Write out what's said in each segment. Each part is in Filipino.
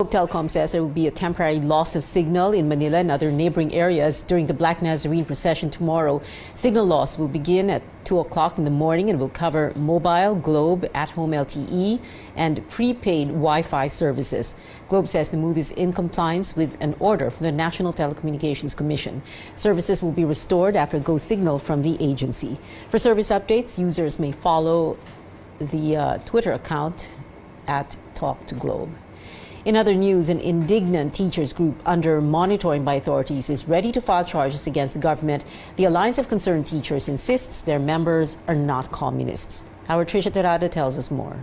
Globe Telecom says there will be a temporary loss of signal in Manila and other neighboring areas during the Black Nazarene procession tomorrow. Signal loss will begin at 2 o'clock in the morning and will cover mobile, Globe, at-home LTE, and prepaid Wi-Fi services. Globe says the move is in compliance with an order from the National Telecommunications Commission. Services will be restored after a go signal from the agency. For service updates, users may follow the Twitter account at Talk to Globe. In other news, an indignant teachers group under monitoring by authorities is ready to file charges against the government. The Alliance of Concerned Teachers insists their members are not communists. Our Trisha Terada tells us more.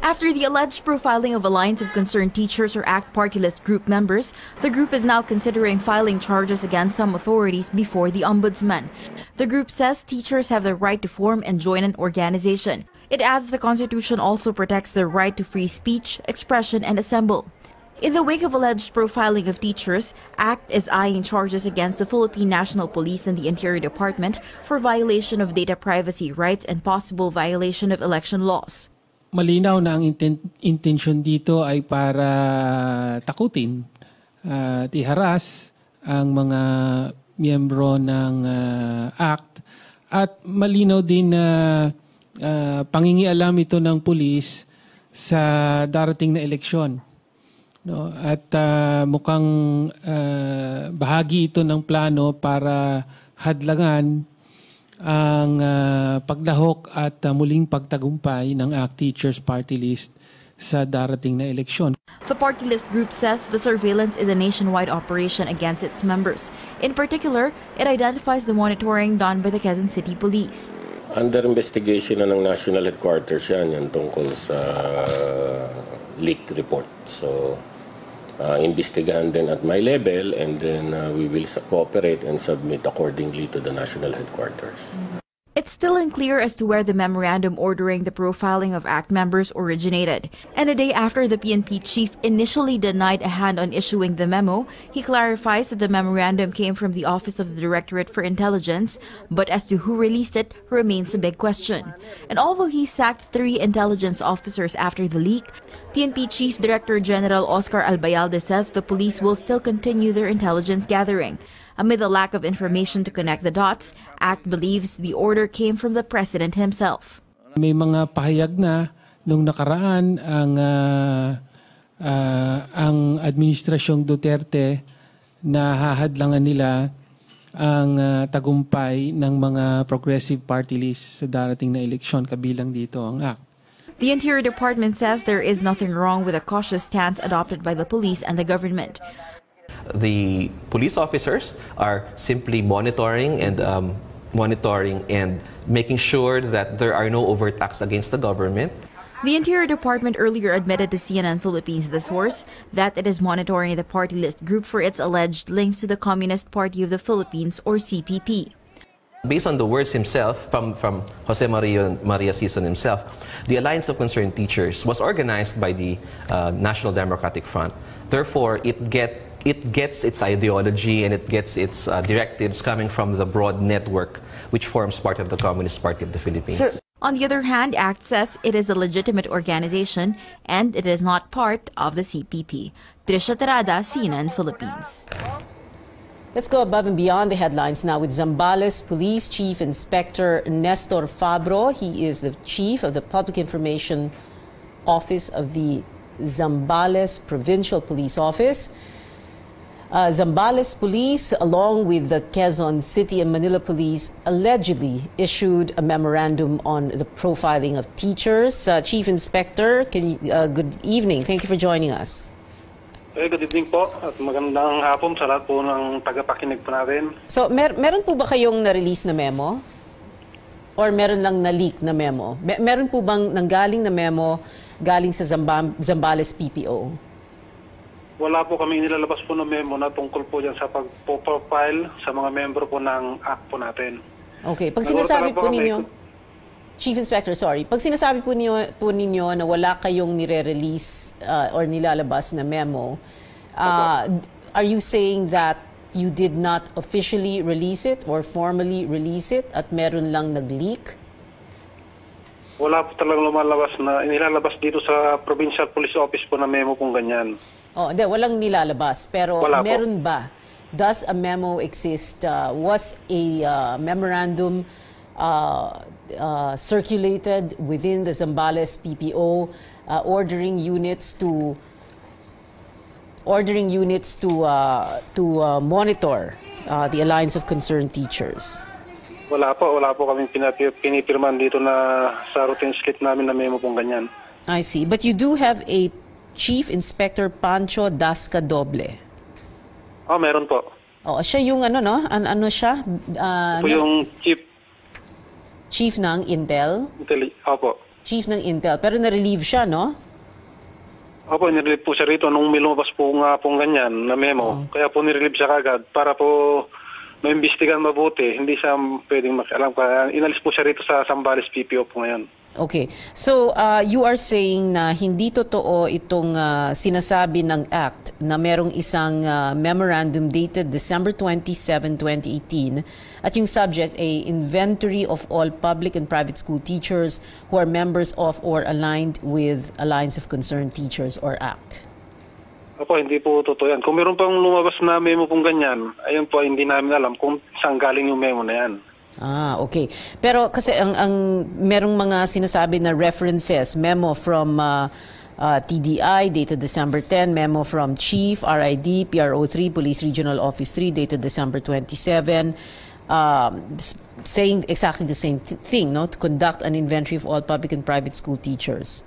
After the alleged profiling of Alliance of Concerned Teachers or ACT party list group members, the group is now considering filing charges against some authorities before the Ombudsman. The group says teachers have the right to form and join an organization. It adds the Constitution also protects the right to free speech, expression, and assemble. In the wake of alleged profiling of teachers, ACT is eyeing charges against the Philippine National Police and the Interior Department for violation of data privacy rights and possible violation of election laws. Malinaw na ang intention dito ay para takutin at iharas ang mga miyembro ng ACT at malinaw din na pangingialam ito ng pulis sa darating na eleksyon. No? At mukhang bahagi ito ng plano para hadlangan ang paglahok at muling pagtagumpay ng ACT Teachers Party List sa darating na eleksyon. The party list group says the surveillance is a nationwide operation against its members. In particular, it identifies the monitoring done by the Quezon City Police. Under investigation na ng National Headquarters yan tungkol sa leaked report. So, investigahan din at my level and then we will cooperate and submit accordingly to the National Headquarters. It's still unclear as to where the memorandum ordering the profiling of ACT members originated. And a day after the PNP chief initially denied a hand on issuing the memo, he clarifies that the memorandum came from the Office of the Directorate for Intelligence, but as to who released it remains a big question. And although he sacked 3 intelligence officers after the leak, PNP Chief Director General Oscar Albayalde says the police will still continue their intelligence gathering. Amid the lack of information to connect the dots, ACT believes the order came from the President himself. May mga pahayag na nung nakaraan ang administrasyong Duterte na hahadlangan nila ang tagumpay ng mga progressive party list sa darating na eleksyon, kabilang dito ang ACT. The Interior Department says there is nothing wrong with a cautious stance adopted by the police and the government. The police officers are simply monitoring and making sure that there are no overt acts against the government. The Interior Department earlier admitted to CNN Philippines, The Source, that it is monitoring the party list group for its alleged links to the Communist Party of the Philippines, or CPP. Based on the words himself, from Jose Maria Sison himself, the Alliance of Concerned Teachers was organized by the National Democratic Front. Therefore, it gets its ideology and it gets its directives coming from the broad network which forms part of the Communist Party of the Philippines. Sure. On the other hand, ACT says it is a legitimate organization and it is not part of the CPP. Trisha Terada, CNN Philippines. Let's go above and beyond the headlines now with Zambales Police Chief Inspector Nestor Fabro. He is the Chief of the Public Information Office of the Zambales Provincial Police Office. Zambales Police, along with the Quezon City and Manila Police, allegedly issued a memorandum on the profiling of teachers. Chief Inspector, good evening. Thank you for joining us. Good evening po at magandang hapon sa lahat po ng tagapakinig po natin. So, meron po ba kayong na-release na memo? Or meron lang na-leak na memo? Meron po bang nanggaling na memo galing sa Zambales PPO? Wala po kami nilalabas po ng memo na tungkol po dyan sa pag-profile sa mga membro po ng ACT po natin. Okay. Pag sinasabi po ninyo, Chief Inspector, sorry. Pag sinasabi po ninyo na wala kayong nire-release or nilalabas na memo, are you saying that you did not officially release it or formally release it at meron lang nag-leak? Wala po talagang lumalabas na inilalabas dito sa Provincial Police Office po na memo kung ganyan. Oh, hindi, walang nilalabas. Pero Wala po. meron ba? Does a memo exist? Was a memorandum circulated within the Zambales PPO ordering units to monitor the Alliance of Concerned Teachers? Wala po kaming pinipirman dito na sa routine slip namin na memo pong ganyan. I see. But you do have a Chief Inspector Pancho Dasca Doble. Oh, meron po. Oh, siya yung ano siya? Po yung Chief ng Intel? Opo. Chief ng Intel. Pero na-relieve siya, no? Opo, nirelieve po siya rito nung may lumabas po nga pong ganyan na memo. Kaya po nirelieve siya kagad para po maimbestigan mabuti. Hindi siya pwedeng makialam. Kaya inalis po siya rito sa Zambales PPO po ngayon. Okay. So, you are saying na hindi totoo itong sinasabi ng Act na merong isang memorandum dated December 27, 2018 at yung subject ay inventory of all public and private school teachers who are members of or aligned with Alliance of Concerned Teachers or ACT. Opo, hindi po totoo yan. Kung meron pang lumabas na memo pong ganyan, ayun po, hindi namin alam kung saan galing yung memo na yan. Ah, okay. Pero kasi ang merong mga sinasabi na references, memo from TDI dated December 10, memo from Chief, RID, PRO3, Police Regional Office 3 dated December 27, saying exactly the same thing, no? To conduct an inventory of all public and private school teachers.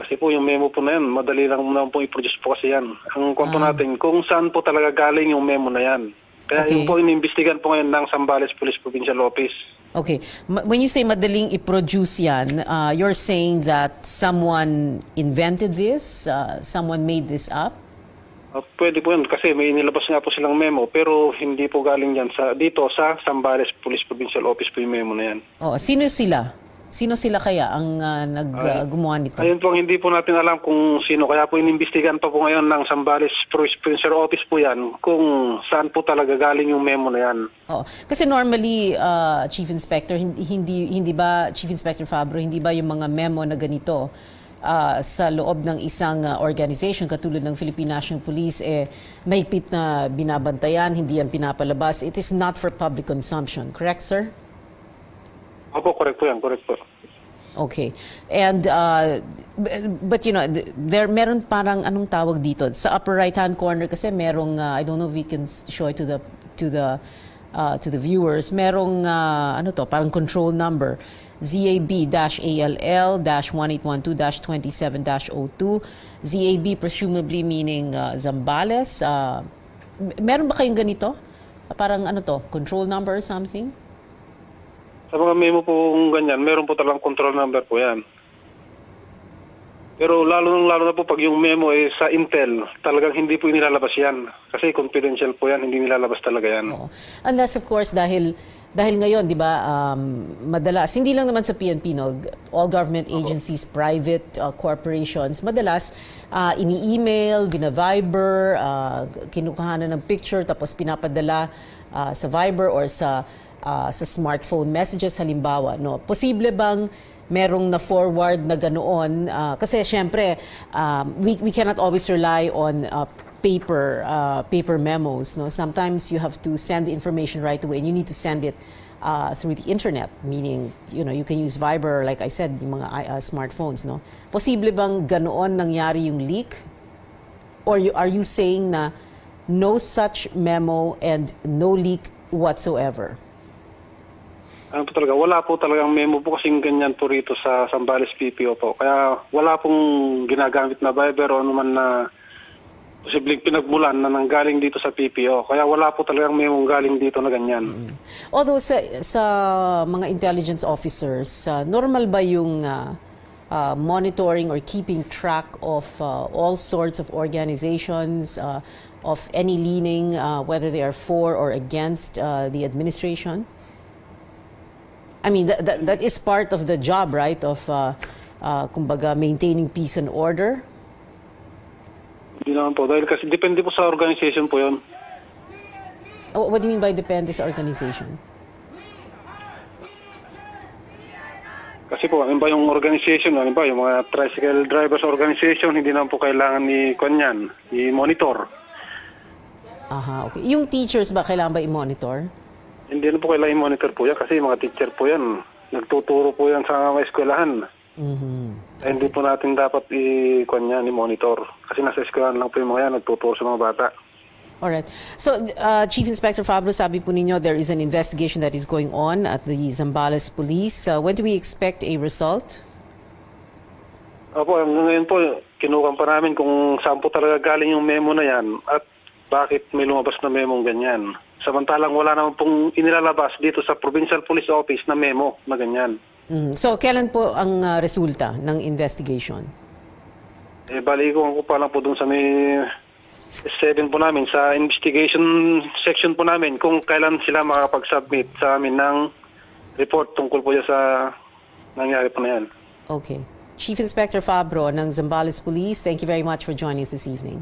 Kasi po yung memo po na yan, madali lang naman po i-produce po kasi yan. Ang kwento natin, kung saan po talaga galing yung memo na yan. Kaya Okay. yun po inimbestigan po ngayon ng Zambales Police Provincial Office. Okay. When you say madaling i-produce yan, you're saying that someone invented this? Someone made this up? Pwede po yun kasi may inilabas nga po silang memo pero hindi po galing yan dito sa Zambales Police Provincial Office po yung memo na yan. Oh, sino sila? Sino sila kaya ang gumawa nito? Ayun po, hindi po natin alam kung sino. Kaya po inimbestigan pa po ngayon ng Zambales Provincial Office po yan kung saan po talaga galing yung memo na yan. Oh, kasi normally, Chief Inspector, hindi ba, Chief Inspector Fabro, hindi ba yung mga memo na ganito sa loob ng isang organization katulad ng Philippine National Police, mahigpit na binabantayan, hindi yan pinapalabas. It is not for public consumption. Correct, sir? Opo, correct po yan, correct po. Okay. And but you know, meron parang anong tawag dito sa upper right-hand corner kasi merong I don't know if we can show it to the viewers. Merong ano to, parang control number ZAB-ALL-1812-27-02. ZAB presumably meaning Zambales. Meron ba kayong ganito? Parang ano to, control number or something? Sa mga memo po ganyan, meron po talagang control number po yan. Pero lalo na po pag yung memo sa Intel, talagang hindi po inilalabas yan. Kasi confidential po yan, hindi nilalabas talaga yan. Oo. Unless of course dahil ngayon, di ba, madalas, hindi lang naman sa PNP, no, all government agencies, private corporations, madalas ini-email, bina-Viber, kinukuhanan ng picture, tapos pinapadala sa Viber or sa smartphone messages halimbawa, no, posible bang merong na forward na ganoon kasi syempre we cannot always rely on paper memos, no. Sometimes you have to send the information right away and you need to send it through the internet, meaning you can use Viber, like I said, yung mga smartphones, no. Posible bang ganoon nangyari yung leak, or are you saying na no such memo and no leak whatsoever? Ano po talaga, wala po talagang memo po kasing ganyan po rito sa Zambales PPO po. Kaya wala pong ginagamit na Viber o anuman na posibleng pinagmulan na nanggaling dito sa PPO. Kaya wala po talagang memo galing dito na ganyan. Although sa mga intelligence officers, normal ba yung monitoring or keeping track of all sorts of organizations, of any leaning, whether they are for or against the administration? I mean, that is part of the job, right, of kumbaga maintaining peace and order? Hindi naman po, dahil kasi depende po sa organization po yun. What do you mean by depende sa organization? Kasi kasi po, ano ba yung organization, ano ba yung mga tricycle drivers organization, hindi naman po kailangan i-monitor. Aha, okay. Yung teachers ba, kailangan ba i-monitor? Hindi na po kailangan i-monitor po yan kasi mga teacher po yan. Nagtuturo po yan sa mga eskwelahan. Hindi po natin dapat i-monitor. Kasi nasa eskwelahan lang po yung mga yan, nagtuturo sa mga bata. Alright. So, Chief Inspector Fabro, sabi po ninyo there is an investigation that is going on at the Zambales Police. When do we expect a result? Opo, ngayon po, kinukan pa namin kung saan po talaga galing yung memo na yan at bakit may lumabas na memo ganyan. Samantalang wala naman pong inilalabas dito sa Provincial Police Office na memo na ganyan. So, kailan po ang resulta ng investigation? Balikan ko pa lang po dun sa may 7 po namin, sa investigation section po namin kung kailan sila makakapag-submit sa amin ng report tungkol po sa nangyari po na yan. Okay. Chief Inspector Fabro ng Zambales Police, thank you very much for joining us this evening.